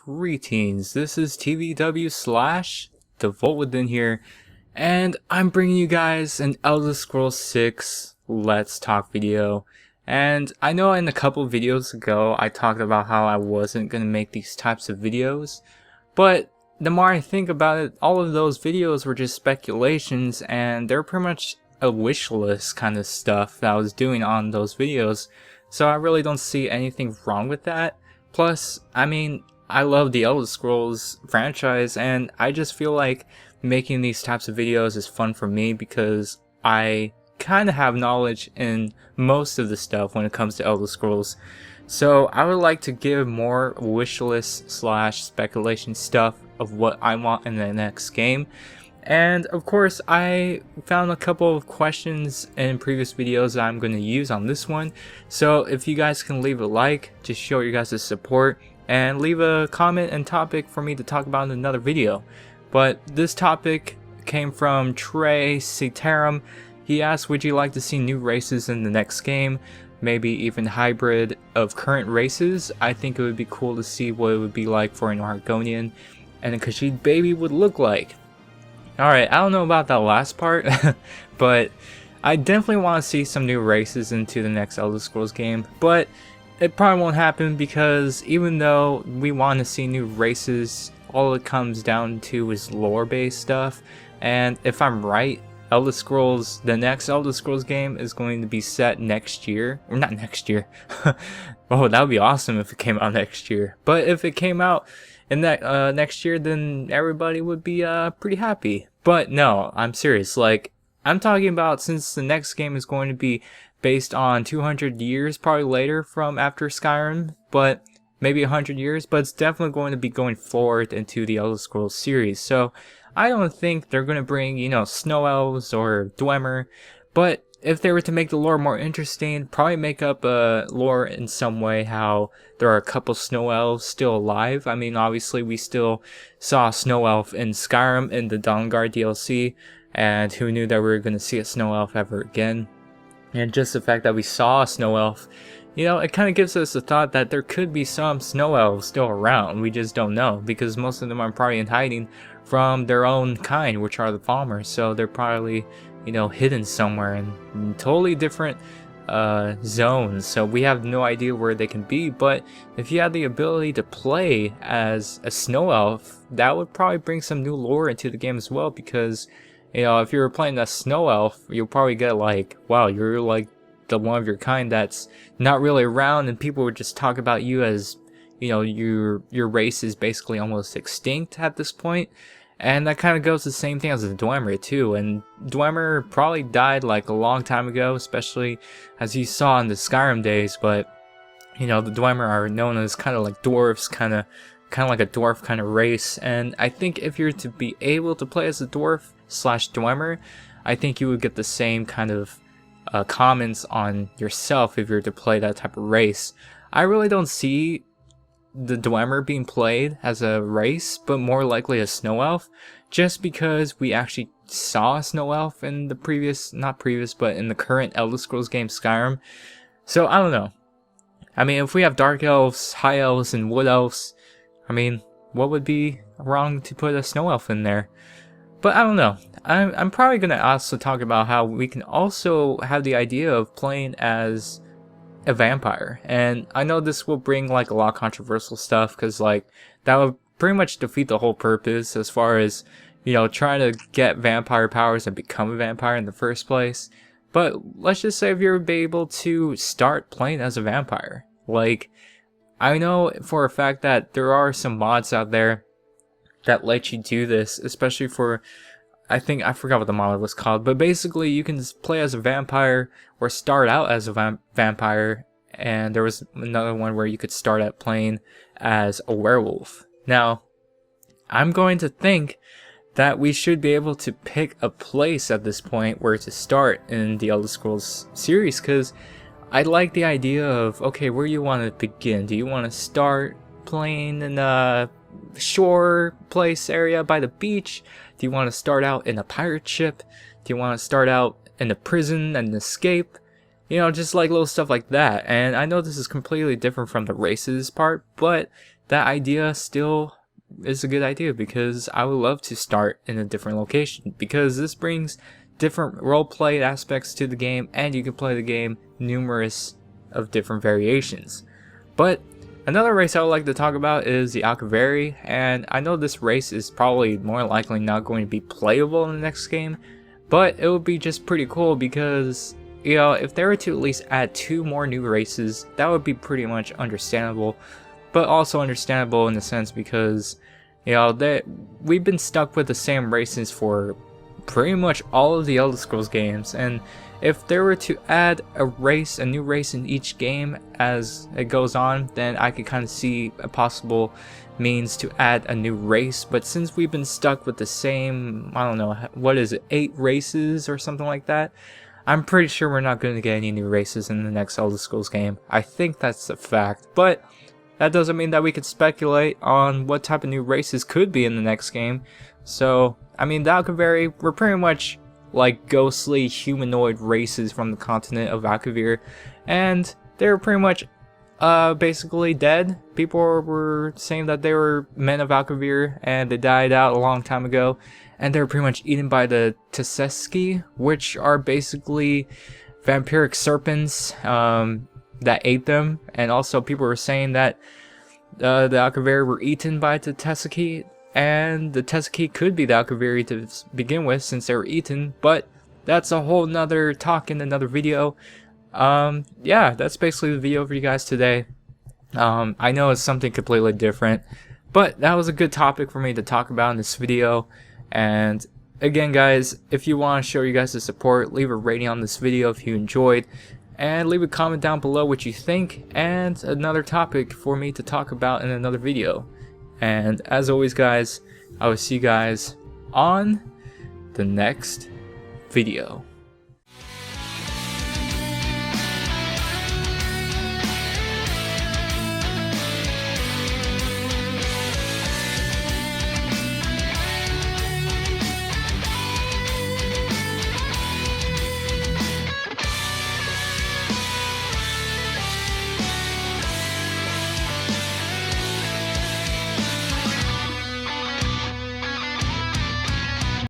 Greetings, this is TVW slash TheVoltWithin here, and I'm bringing you guys an Elder Scrolls 6 Let's Talk video. And I know in a couple of videos ago I talked about how I wasn't going to make these types of videos, but the more I think about it, all of those videos were just speculations, and they're pretty much a wish list kind of stuff that I was doing on those videos, so I really don't see anything wrong with that. Plus, I mean, I love the Elder Scrolls franchise, and I just feel like making these types of videos is fun for me because I kind of have knowledge in most of the stuff when it comes to Elder Scrolls. So I would like to give more wishlist slash speculation stuff of what I want in the next game. And of course, I found a couple of questions in previous videos that I'm going to use on this one. So if you guys can leave a like, just show your guys' support, and leave a comment and topic for me to talk about in another video. But this topic came from Trey Citarum. He asked, would you like to see new races in the next game? Maybe even hybrid of current races. I think it would be cool to see what it would be like for an Argonian and a Khajiit baby would look like. Alright, I don't know about that last part, but I definitely want to see some new races into the next Elder Scrolls game, but it probably won't happen because even though we want to see new races, all it comes down to is lore-based stuff, and if I'm right, Elder Scrolls, the next Elder Scrolls game is going to be set next year, or not next year. Oh, that would be awesome if it came out next year, but if it came out in that next year, then everybody would be pretty happy. But no, I'm serious. Like, I'm talking about, since the next game is going to be based on 200 years probably later from after Skyrim, but maybe 100 years, but it's definitely going to be going forward into the Elder Scrolls series. So I don't think they're going to bring, you know, Snow Elves or Dwemer, but if they were to make the lore more interesting, probably make up a lore in some way how there are a couple Snow Elves still alive. I mean, obviously we still saw a Snow Elf in Skyrim in the Dawnguard DLC, and who knew that we were going to see a Snow Elf ever again. And just the fact that we saw a Snow Elf, you know, it kind of gives us the thought that there could be some Snow Elves still around. We just don't know, because most of them are probably in hiding from their own kind, which are the Farmers. So they're probably, you know, hidden somewhere in totally different zones. So we have no idea where they can be. But if you had the ability to play as a Snow Elf, that would probably bring some new lore into the game as well, because, you know, if you were playing a Snow Elf, you'll probably get like, wow, you're like the one of your kind that's not really around, and people would just talk about you as, you know, your race is basically almost extinct at this point. And that kind of goes the same thing as the Dwemer too, and Dwemer probably died like a long time ago, especially as you saw in the Skyrim days. But you know, the Dwemer are known as kind of like dwarves, kind of like a dwarf kind of race. And I think if you're to be able to play as a dwarf slash Dwemer, I think you would get the same kind of comments on yourself if you're to play that type of race. I really don't see the Dwemer being played as a race, but more likely a Snow Elf, just because we actually saw a Snow Elf in the but in the current Elder Scrolls game Skyrim. So I don't know. I mean, if we have Dark Elves, High Elves, and Wood Elves, I mean, what would be wrong to put a Snow Elf in there? But I don't know. I'm probably going to also talk about how we can also have the idea of playing as a vampire, and I know this will bring like a lot of controversial stuff, because like that would pretty much defeat the whole purpose as far as, you know, trying to get vampire powers and become a vampire in the first place. But let's just say if you're able to start playing as a vampire, like, I know for a fact that there are some mods out there that let you do this, especially for, I forgot what the mod was called, but basically you can play as a vampire or start out as a vampire, and there was another one where you could start out playing as a werewolf. Now, I'm going to think that we should be able to pick a place at this point where to start in the Elder Scrolls series, because I like the idea of, okay, where you want to begin. Do you want to start playing in a shore place area by the beach? Do you want to start out in a pirate ship? Do you want to start out in a prison and escape? You know, just like little stuff like that. And I know this is completely different from the races part, but that idea still is a good idea, because I would love to start in a different location, because this brings different roleplay aspects to the game, and you can play the game numerous of different variations. But another race I would like to talk about is the Akavir, and I know this race is probably more likely not going to be playable in the next game, but it would be just pretty cool, because you know, if they were to at least add 2 more new races, that would be pretty much understandable, but also understandable in the sense because, you know, we've been stuck with the same races for pretty much all of the Elder Scrolls games, and if they were to add a new race in each game as it goes on, then I could kind of see a possible means to add a new race. But since we've been stuck with the same, I don't know, what is it, 8 races or something like that, I'm pretty sure we're not going to get any new races in the next Elder Scrolls game. I think that's a fact, but that doesn't mean that we could speculate on what type of new races could be in the next game. So, I mean, the Akavir were pretty much like ghostly humanoid races from the continent of Akavir, and they were pretty much basically dead. People were saying that they were men of Akavir and they died out a long time ago, and they were pretty much eaten by the Tseski, which are basically vampiric serpents that ate them. And also people were saying that the Akavir were eaten by the Tseski, and the Tseski could be the Akavir to begin with since they were eaten, but that's a whole nother talk in another video. Yeah, that's basically the video for you guys today. I know it's something completely different, but that was a good topic for me to talk about in this video. And again guys, if you want to show you guys the support, leave a rating on this video if you enjoyed, and leave a comment down below what you think and another topic for me to talk about in another video. And as always guys, I will see you guys on the next video.